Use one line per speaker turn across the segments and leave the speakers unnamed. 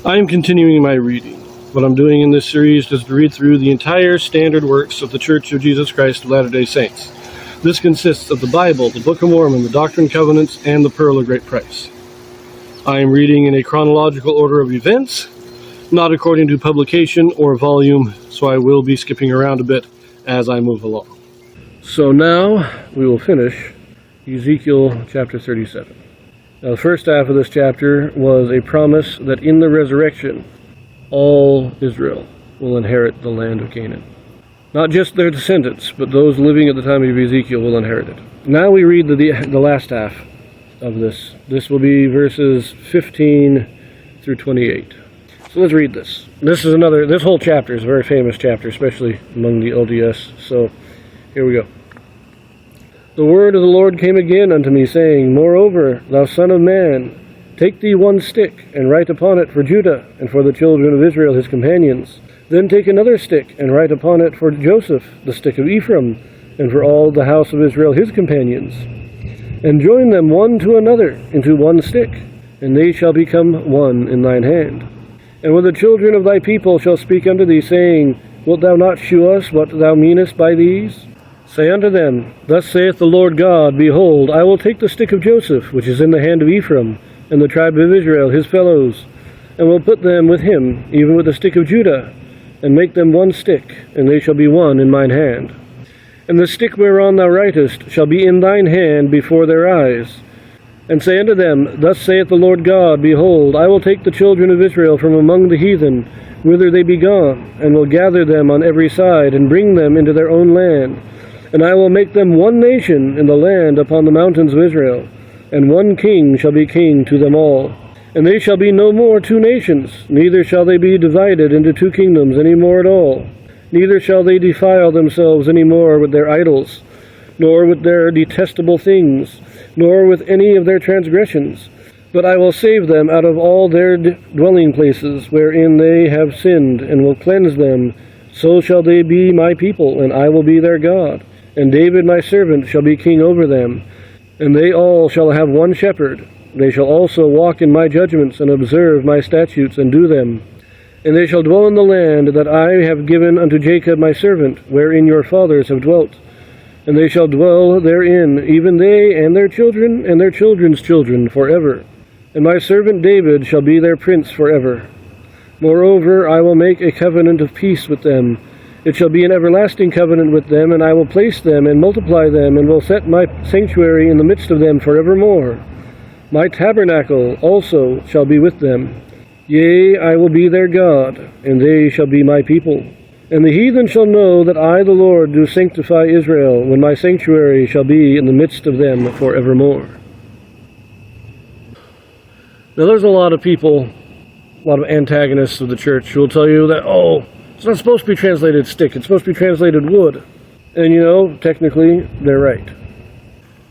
I am continuing my reading. What I'm doing in this series is to read through the entire standard works of the Church of Jesus Christ of Latter-day Saints. This consists of the Bible, the Book of Mormon, the Doctrine and Covenants, and the Pearl of Great Price. I am reading in a chronological order of events, not according to publication or volume, so I will be skipping around a bit as I move along. So now we will finish Ezekiel chapter 37. Now, the first half of this chapter was a promise that in the resurrection, all Israel will inherit the land of Canaan. Not just their descendants, but those living at the time of Ezekiel will inherit it. Now we read the last half of this. This will be verses 15 through 28. So let's read this. This whole chapter is a very famous chapter, especially among the LDS. So here we go. The word of the Lord came again unto me, saying, Moreover, thou son of man, take thee one stick, and write upon it for Judah, and for the children of Israel his companions. Then take another stick, and write upon it for Joseph, the stick of Ephraim, and for all the house of Israel his companions. And join them one to another into one stick, and they shall become one in thine hand. And when the children of thy people shall speak unto thee, saying, Wilt thou not shew us what thou meanest by these? Say unto them, Thus saith the Lord God, Behold, I will take the stick of Joseph, which is in the hand of Ephraim, and the tribe of Israel his fellows, and will put them with him, even with the stick of Judah, and make them one stick, and they shall be one in mine hand. And the stick whereon thou writest shall be in thine hand before their eyes. And say unto them, Thus saith the Lord God, Behold, I will take the children of Israel from among the heathen, whither they be gone, and will gather them on every side, and bring them into their own land. And I will make them one nation in the land upon the mountains of Israel, and one king shall be king to them all. And they shall be no more two nations, neither shall they be divided into two kingdoms any more at all. Neither shall they defile themselves any more with their idols, nor with their detestable things, nor with any of their transgressions. But I will save them out of all their dwelling places wherein they have sinned, and will cleanse them. So shall they be my people, and I will be their God. And David my servant shall be king over them. And they all shall have one shepherd. They shall also walk in my judgments, and observe my statutes, and do them. And they shall dwell in the land that I have given unto Jacob my servant, wherein your fathers have dwelt. And they shall dwell therein, even they and their children's children, forever. And my servant David shall be their prince forever. Moreover, I will make a covenant of peace with them. It shall be an everlasting covenant with them, and I will place them and multiply them, and will set my sanctuary in the midst of them forevermore. My tabernacle also shall be with them. Yea, I will be their God, and they shall be my people. And the heathen shall know that I, the Lord, do sanctify Israel, when my sanctuary shall be in the midst of them forevermore. Now there's a lot of people, a lot of antagonists of the church who will tell you that, it's not supposed to be translated stick, it's supposed to be translated wood. And technically, they're right.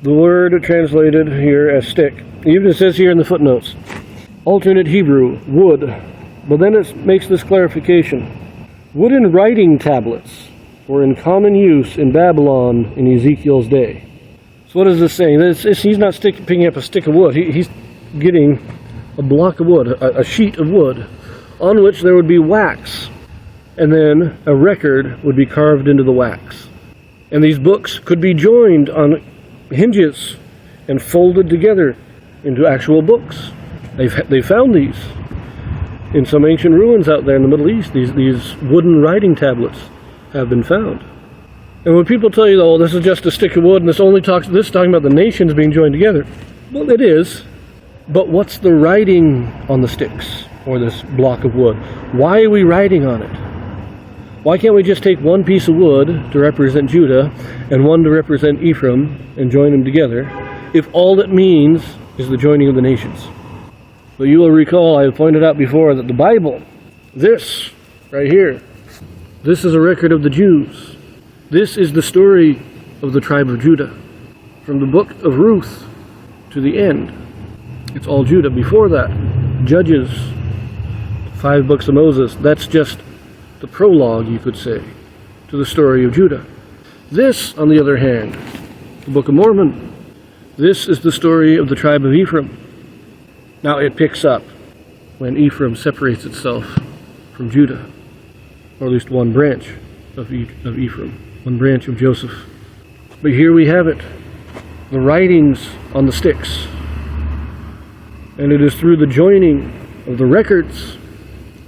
The word translated here as stick, even it says here in the footnotes, alternate Hebrew, wood. But then it makes this clarification. Wooden writing tablets were in common use in Babylon in Ezekiel's day. So what is this saying? He's not picking up a stick of wood. He's getting a block of wood, a sheet of wood, on which there would be wax. And then a record would be carved into the wax. And these books could be joined on hinges and folded together into actual books. They found these in some ancient ruins out there in the Middle East. These wooden writing tablets have been found. And when people tell you, this is just a stick of wood, and this is talking about the nations being joined together. Well, it is. But what's the writing on the sticks, or this block of wood? Why are we writing on it? Why can't we just take one piece of wood to represent Judah and one to represent Ephraim and join them together, if all it means is the joining of the nations? But you will recall I pointed out before that the Bible, this right here, this is a record of the Jews. This is the story of the tribe of Judah. From the book of Ruth to the end, it's all Judah. Before that, Judges, 5 books of Moses, that's just the prologue, you could say, to the story of Judah. This, on the other hand, the Book of Mormon, this is the story of the tribe of Ephraim. Now it picks up when Ephraim separates itself from Judah, or at least one branch of Ephraim, one branch of Joseph. But here we have it, the writings on the sticks. And it is through the joining of the records,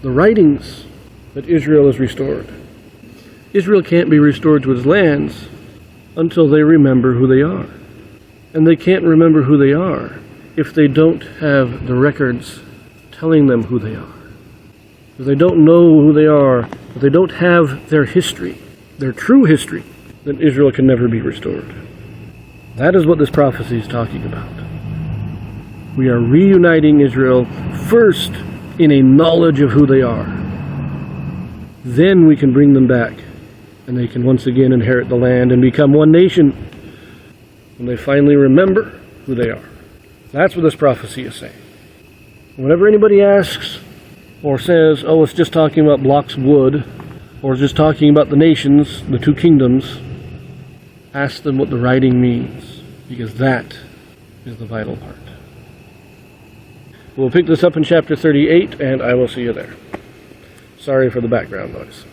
the writings, that Israel is restored. Israel can't be restored to its lands until they remember who they are. And they can't remember who they are if they don't have the records telling them who they are. If they don't know who they are, if they don't have their history, their true history, then Israel can never be restored. That is what this prophecy is talking about. We are reuniting Israel first in a knowledge of who they are. Then we can bring them back, and they can once again inherit the land and become one nation when they finally remember who they are. That's what this prophecy is saying. Whenever anybody asks or says, oh, it's just talking about blocks of wood, or it's just talking about the nations, the two kingdoms, ask them what the writing means, because that is the vital part. We'll pick this up in chapter 38, and I will see you there. Sorry for the background noise.